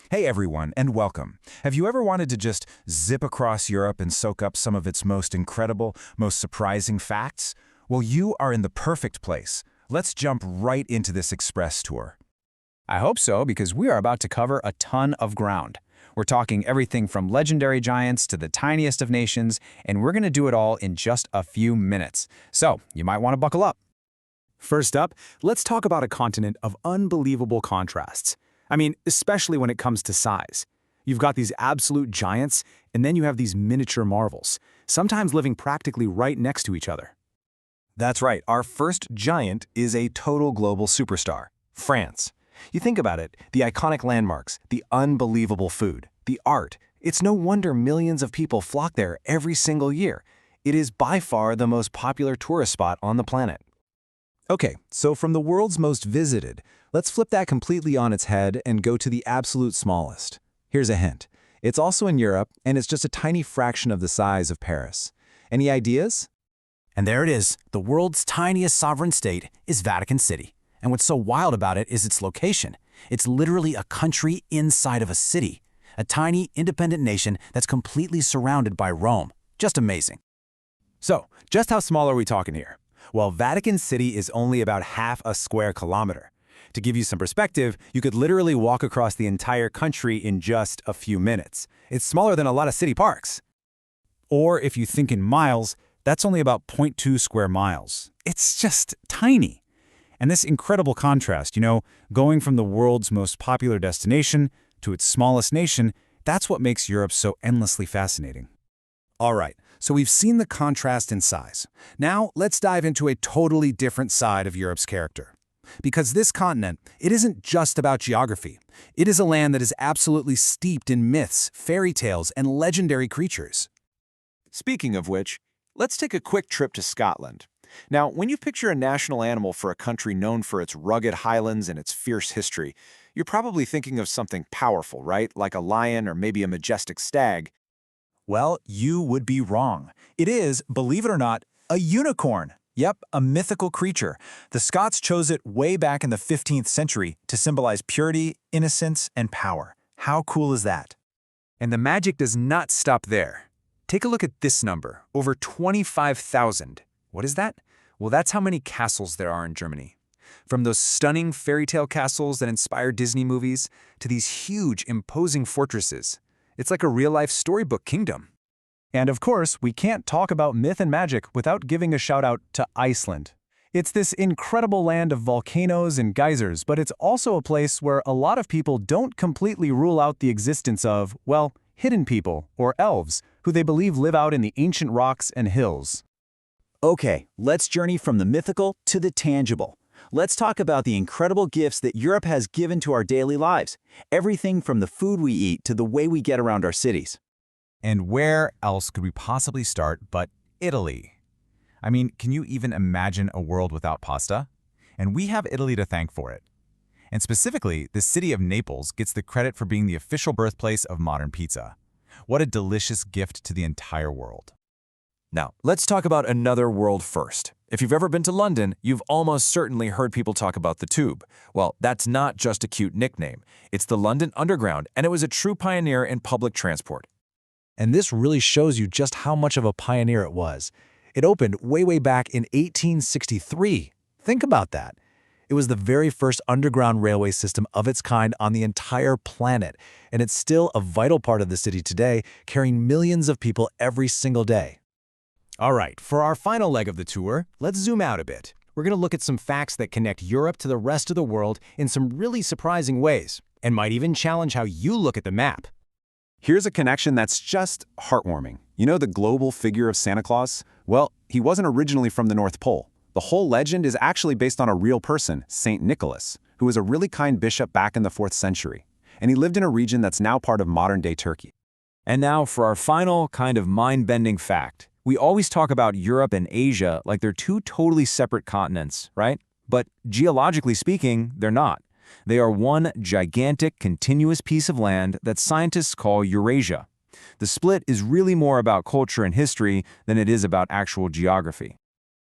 Hey everyone, and welcome. Have you ever wanted to just zip across Europe and soak up some of its most incredible, most surprising facts? Well, you are in the perfect place. Let's jump right into this express tour. I hope so, because we are about to cover a ton of ground. We're talking everything from legendary giants to the tiniest of nations, and we're going to do it all in just a few minutes. So, you might want to buckle up. First up, let's talk about a continent of unbelievable contrasts. I mean, especially when it comes to size. You've got these absolute giants, and then you have these miniature marvels, sometimes living practically right next to each other. That's right, our first giant is a total global superstar, France. You think about it, the iconic landmarks, the unbelievable food, the art. It's no wonder millions of people flock there every single year. It is by far the most popular tourist spot on the planet. Okay, so from the world's most visited, let's flip that completely on its head and go to the absolute smallest. Here's a hint. It's also in Europe, and it's just a tiny fraction of the size of Paris. Any ideas? And there it is. The world's tiniest sovereign state is Vatican City. And what's so wild about it is its location. It's literally a country inside of a city, a tiny, independent nation that's completely surrounded by Rome. Just amazing. So, just how small are we talking here? Well, Vatican City is only about half a square kilometer. To give you some perspective, you could literally walk across the entire country in just a few minutes. It's smaller than a lot of city parks. Or if you think in miles, that's only about 0.2 square miles. It's just tiny. And this incredible contrast, going from the world's most popular destination to its smallest nation, that's what makes Europe so endlessly fascinating. All right, so we've seen the contrast in size. Now, let's dive into a totally different side of Europe's character. Because this continent, it isn't just about geography. It is a land that is absolutely steeped in myths, fairy tales, and legendary creatures. Speaking of which, let's take a quick trip to Scotland. Now, when you picture a national animal for a country known for its rugged highlands and its fierce history, you're probably thinking of something powerful, right? Like a lion or maybe a majestic stag. Well, you would be wrong. It is, believe it or not, a unicorn. Yep, a mythical creature. The Scots chose it way back in the 15th century to symbolize purity, innocence, and power. How cool is that? And the magic does not stop there. Take a look at this number, over 25,000. What is that? Well, that's how many castles there are in Germany. From those stunning fairy tale castles that inspire Disney movies to these huge, imposing fortresses. It's like a real-life storybook kingdom. And of course, we can't talk about myth and magic without giving a shout-out to Iceland. It's this incredible land of volcanoes and geysers, but it's also a place where a lot of people don't completely rule out the existence of, well, hidden people, or elves, who they believe live out in the ancient rocks and hills. Okay, let's journey from the mythical to the tangible. Let's talk about the incredible gifts that Europe has given to our daily lives. Everything from the food we eat to the way we get around our cities. And where else could we possibly start but Italy? I mean, can you even imagine a world without pasta? And we have Italy to thank for it. And specifically, the city of Naples gets the credit for being the official birthplace of modern pizza. What a delicious gift to the entire world. Now, let's talk about another world first. If you've ever been to London, you've almost certainly heard people talk about the Tube. Well, that's not just a cute nickname. It's the London Underground, and it was a true pioneer in public transport. And this really shows you just how much of a pioneer it was. It opened way back in 1863. Think about that. It was the very first underground railway system of its kind on the entire planet, and it's still a vital part of the city today, carrying millions of people every single day. All right, for our final leg of the tour, let's zoom out a bit. We're going to look at some facts that connect Europe to the rest of the world in some really surprising ways, and might even challenge how you look at the map. Here's a connection that's just heartwarming. You know the global figure of Santa Claus? Well, he wasn't originally from the North Pole. The whole legend is actually based on a real person, Saint Nicholas, who was a really kind bishop back in the 4th century. And he lived in a region that's now part of modern-day Turkey. And now for our final kind of mind-bending fact. We always talk about Europe and Asia like they're two totally separate continents, right? But geologically speaking, they're not. They are one gigantic, continuous piece of land that scientists call Eurasia. The split is really more about culture and history than it is about actual geography.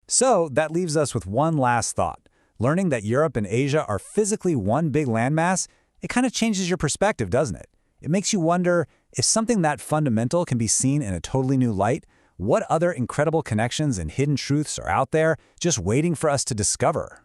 So that leaves us with one last thought. Learning that Europe and Asia are physically one big landmass, It kind of changes your perspective, doesn't it? It makes you wonder, if something that fundamental can be seen in a totally new light, what other incredible connections and hidden truths are out there just waiting for us to discover?